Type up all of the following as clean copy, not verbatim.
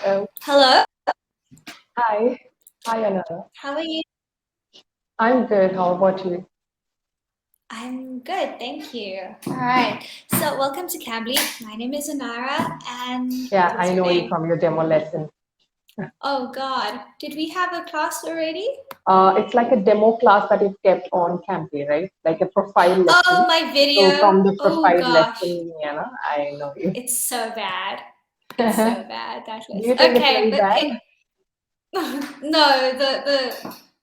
Oh, Hello, hi. Hi, Anna. how are you? I'm good. How about you? I'm good, thank you. All right, so welcome to Cambly. My name is Anara, and Yeah, what is I your know you name? from your demo lesson. Oh God, did we have a class already? It's like a demo class that you've kept on Cambly, right? Like a profile Oh, lesson. my So video. from the Oh profile gosh, lesson, I know you. it's so bad. It's so bad. That Do was you think it's okay, very but bad? no,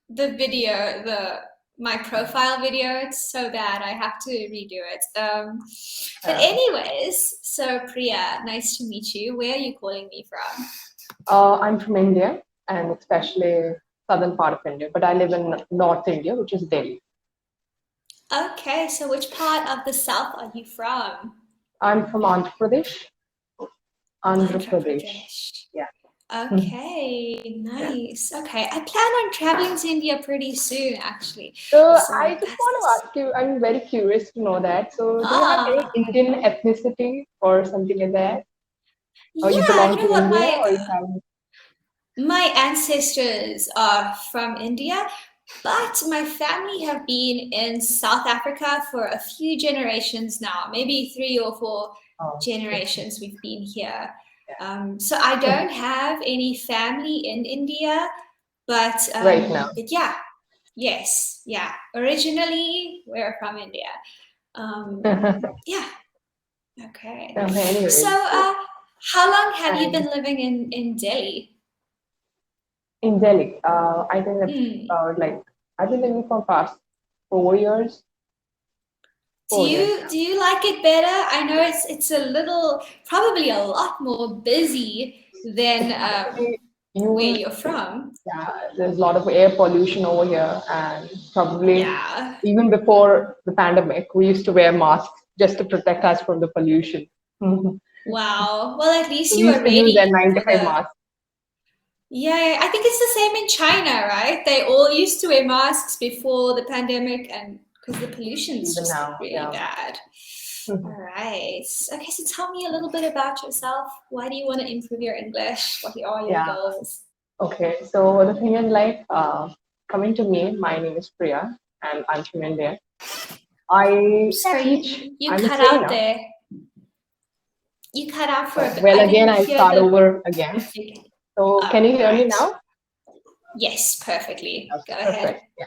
the video, my profile video, it's so bad. I have to redo it. But Uh, anyways, so Priya, nice to meet you. Where are you calling me from? I'm from India, and especially southern part of India, but I live in North India, which is Delhi. Okay, so which part of the south are you from? I'm from Andhra Pradesh. Andhra Andhra Pradesh. Pradesh. Yeah. Okay, Yeah. nice. Okay, I plan on traveling to India pretty soon, actually. So I So just want that's to ask you, I'm very curious to know that. So do you have any ah, Indian ethnicity or something like that? Or you yeah. You belong know to what? India My or you have my ancestors are from India, but my family have been in South Africa for a few generations now, maybe three or four okay. generations we've been here. So I don't have any family in India, Right now? but yeah, yes, yeah. Originally, we're from India. Yeah, okay. Okay, So, anyways, how long have you and been living in Delhi? in Delhi, I think it's Hmm. like I've been living for past 4 years. Do 4 years you now. do you like it better? I know it's a little, probably a lot more busy than It's actually where you. you're from. Yeah, there's a lot of air pollution over here, and probably Yeah. even before the pandemic, we used to wear masks just to protect us from the pollution. Wow. Well, at least We you are used to use ready for N95 the. mask Yeah, I think it's the same in China, right? They all used to wear masks before the pandemic, and because the pollution's even just now. really Yeah. bad. All Mhm. right. Okay, so tell me a little bit about yourself. Why do you want to improve your English? What are your Yeah. goals? Okay. So the thing is, like, coming to me, my name is Priya, and I'm from India. I teach. Sorry, you I'm a cut out trainer. there. You cut out for a bit. Well, I again, didn't I hear start the over again. beginning. So can you All hear me right. now? Yes, perfectly. Okay, Go ahead. perfect. Yeah.